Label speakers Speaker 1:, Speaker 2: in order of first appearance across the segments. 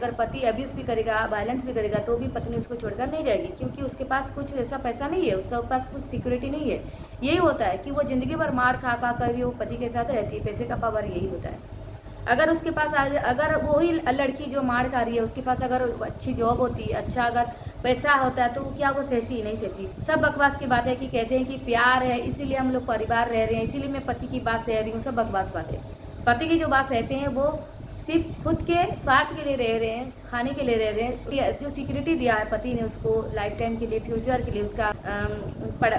Speaker 1: अगर पति अब्यूज़ भी करेगा, वायलेंस भी करेगा, तो भी पत्नी उसको छोड़कर नहीं जाएगी, क्योंकि उसके पास कुछ ऐसा पैसा नहीं है, उसके पास कुछ सिक्योरिटी नहीं है। यही होता है कि वो ज़िंदगी भर मार खा खा कर भी वो पति के साथ रहती है, पैसे का पावर यही होता है। अगर उसके पास अगर वही लड़की जो मार खा रही है, उसके पास अगर अच्छी जॉब होती, अच्छा अगर पैसा होता है, तो क्या वो सहती? नहीं सहती। सब बकवास की बात है कि कहते हैं कि प्यार है इसीलिए हम लोग परिवार रह रहे हैं, इसीलिए मैं पति की बात सह रही हूँ, सब बकवास बात है। पति की जो बात सहते हैं वो सिर्फ खुद के स्वार्थ के लिए रह रहे हैं, खाने के लिए रह रहे हैं। जो सिक्योरिटी दिया है पति ने उसको लाइफ टाइम के लिए, फ्यूचर के लिए, उसका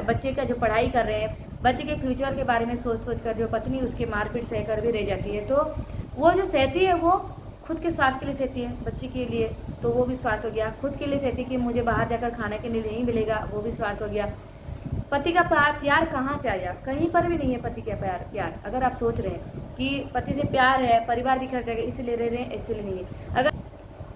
Speaker 1: बच्चे का जो पढ़ाई कर रहे हैं, बच्चे के फ्यूचर के बारे में सोच सोच कर जो पत्नी उसके मारपीट सहकर भी रह जाती है, तो वो जो सहती है वो खुद के स्वार्थ के लिए सहती है, बच्चे के लिए तो वो भी स्वार्थ हो गया। खुद के लिए सहती कि मुझे बाहर जाकर खाने के लिए नहीं मिलेगा, वो भी स्वार्थ हो गया। पति का प्यार कहाँ से आया? कहीं पर भी नहीं है पति का प्यार। अगर आप सोच रहे हैं कि पति से प्यार है, परिवार भी खर्च जाएगा इसलिए रह रहे हैं, इसलिए नहीं है। अगर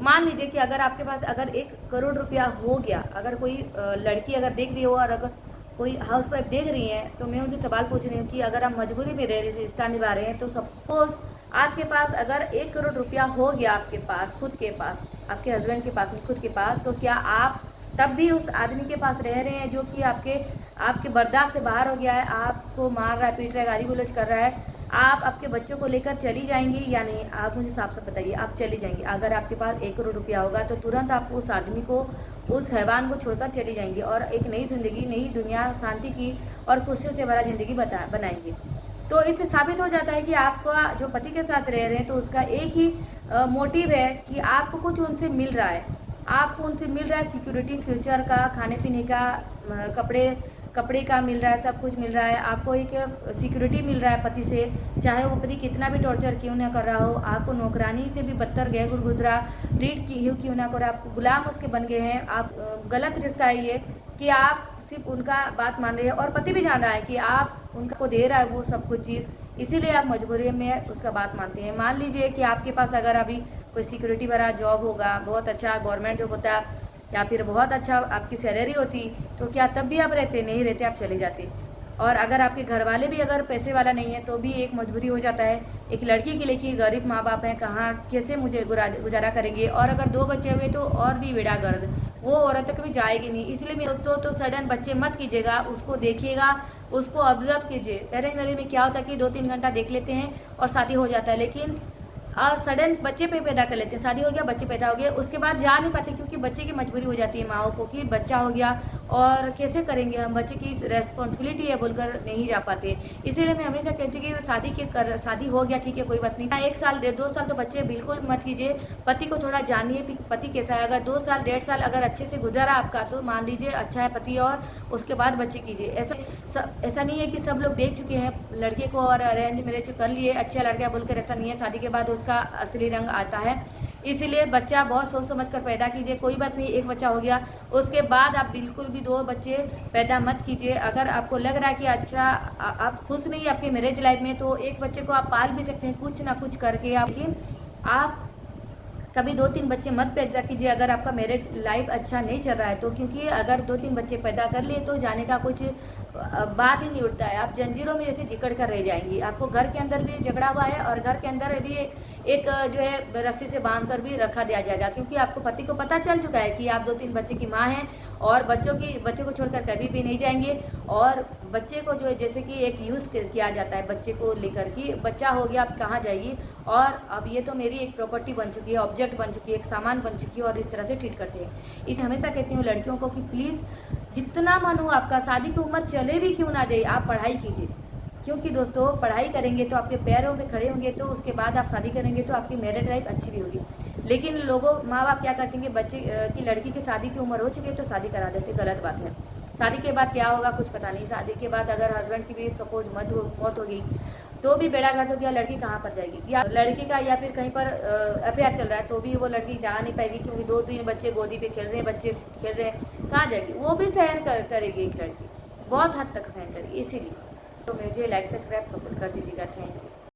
Speaker 1: मान लीजिए कि अगर आपके पास अगर 1 करोड़ रुपया हो गया, अगर कोई लड़की अगर देख रही हो और अगर कोई हाउस वाइफ देख रही है, तो मैं उनसे सवाल पूछ रही हूँ कि अगर आप मजबूरी में रह रहे रिश्ता निभा रहे हैं, तो सपोज आपके पास अगर 1 करोड़ रुपया हो गया आपके पास, खुद के पास, आपके हस्बैंड के पास, खुद के पास, तो क्या आप तब भी उस आदमी के पास रह रहे हैं जो कि आपके बर्दाश्त से बाहर हो गया है, आपको मार रहा है, पीट रहा है, गाली गलौज कर रहा है? आप आपके बच्चों को लेकर चली जाएंगी या नहीं? आप मुझे साफ साफ बताइए, आप चली जाएंगी? अगर आपके पास 1 करोड़ रुपया होगा तो तुरंत आप उस आदमी को, उस हैवान को छोड़कर चली जाएंगी और एक नई जिंदगी, नई दुनिया, शांति की और खुशियों से भरा जिंदगी बनाएंगी। तो इससे साबित हो जाता है कि आपका जो पति के साथ रह रहे हैं, तो उसका एक ही मोटिव है कि आपको कुछ उनसे मिल रहा है, आपको उनसे मिल रहा है सिक्योरिटी, फ्यूचर का, खाने पीने का, कपड़े का मिल रहा है, सब कुछ मिल रहा है। आपको एक सिक्योरिटी मिल रहा है पति से, चाहे वो पति कितना भी टॉर्चर क्यों ना कर रहा हो, आपको नौकरानी से भी बदतर गए गुरगुजरा ट्रीट क्यों ना करो, आप गुलाम उसके बन गए हैं। आप गलत रिश्ता है ये कि आप सिर्फ उनका बात मान रहे हैं और पति भी जान रहा है कि आप उनका को दे रहा है वो सब कुछ चीज़, इसीलिए आप मजबूरी में उसका बात मानते हैं। मान लीजिए कि आपके पास अगर अभी कोई सिक्योरिटी भरा जॉब होगा, बहुत अच्छा गवर्नमेंट जॉब होता, या फिर बहुत अच्छा आपकी सैलरी होती, तो क्या तब भी आप रहते? नहीं रहते, आप चले जाते। और अगर आपके घर वाले भी अगर पैसे वाला नहीं है, तो भी एक मजबूरी हो जाता है एक लड़की के लिए कि गरीब माँ बाप हैं, कहाँ कैसे मुझे गुजारा करेंगे, और अगर 2 बच्चे हुए तो और भी बेड़ा गर्द, वो औरत कभी जाएगी नहीं। इसलिए मैं तो सडन बच्चे मत कीजिएगा, उसको देखिएगा, उसको ऑब्जर्व कीजिए। अरेंज मैरिज में क्या होता है कि 2-3 घंटा देख लेते हैं और शादी हो जाता है, लेकिन और सडन बच्चे पे पैदा कर लेते हैं, शादी हो गया, बच्चे पैदा हो गए, उसके बाद जा नहीं पाते क्योंकि बच्चे की मजबूरी हो जाती है माओ को कि बच्चा हो गया और कैसे करेंगे हम, बच्चे की रेस्पॉन्सिबिलिटी है बोलकर नहीं जा पाते। इसीलिए मैं हमेशा कहती हूँ कि शादी हो गया ठीक है, कोई बात नहीं, 1 साल 1.5-2 साल तो बच्चे बिल्कुल मत कीजिए। पति को थोड़ा जानिए पति कैसा है। अगर 2 साल 1.5 साल अगर अच्छे से गुजारा आपका, तो मान लीजिए अच्छा है पति, और उसके बाद बच्चे कीजिए। ऐसा नहीं है कि सब लोग देख चुके हैं लड़के को और अरेंज मैरिज कर लिए, अच्छा लड़का बोलकर, ऐसा नहीं है। शादी के बाद उसका असली रंग आता है, इसीलिए बच्चा बहुत सोच समझ कर पैदा कीजिए। कोई बात नहीं, 1 बच्चा हो गया, उसके बाद आप बिल्कुल भी 2 बच्चे पैदा मत कीजिए। अगर आपको लग रहा है कि अच्छा आप खुश नहीं आपके मैरिज लाइफ में, तो 1 बच्चे को आप पाल भी सकते हैं कुछ ना कुछ करके। आप कभी 2-3 बच्चे मत पैदा कीजिए अगर आपका मैरिज लाइफ अच्छा नहीं चल रहा है तो, क्योंकि अगर 2-3 बच्चे पैदा कर लिए तो जाने का कुछ बात ही नहीं उठता है। आप जंजीरों में ऐसे जिकड़ कर रह जाएंगी। आपको घर के अंदर भी झगड़ा हुआ है और घर के अंदर भी एक जो है रस्सी से बांध कर भी रखा दिया जाएगा, क्योंकि आपको पति को पता चल चुका है कि आप 2-3 बच्चे की माँ हैं और बच्चों को छोड़कर कभी भी नहीं जाएंगे। और बच्चे को जो है जैसे कि एक यूज़ किया जाता है बच्चे को लेकर, कि बच्चा हो गया आप कहाँ जाएगी, और अब ये तो मेरी एक प्रॉपर्टी बन चुकी है, ऑब्जेक्ट बन चुकी है, एक सामान बन चुकी है, और इस तरह से ट्रीट करते हैं। इसलिए हमेशा कहती हूँ लड़कियों को कि प्लीज़ जितना मन हो आपका, शादी की उम्र चले भी क्यों ना जाए, आप पढ़ाई कीजिए। क्योंकि दोस्तों पढ़ाई करेंगे तो आपके पैरों पे खड़े होंगे, तो उसके बाद आप शादी करेंगे तो आपकी मैरिड लाइफ अच्छी भी होगी। लेकिन माँ बाप क्या करते हैं, बच्चे की लड़की की शादी की उम्र हो चुकी है तो शादी करा देते, गलत बात है। शादी के बाद क्या होगा कुछ पता नहीं। शादी के बाद अगर हस्बैंड की भी सपोज मौत होगी तो भी बेड़ा गर्क हो गया, लड़की कहाँ पर जाएगी, या लड़की का या फिर कहीं पर अफेयर चल रहा है तो भी वो लड़की जा नहीं पाएगी, क्योंकि 2-3 बच्चे गोदी पे खेल रहे हैं, बच्चे खेल रहे हैं, कहाँ जाएगी? वो भी सहन करेगी एक लड़की, बहुत हद तक सहन करेगी। इसीलिए तो मुझे लाइक सब्सक्राइब सपोर्ट कर दीजिएगा। Thank you.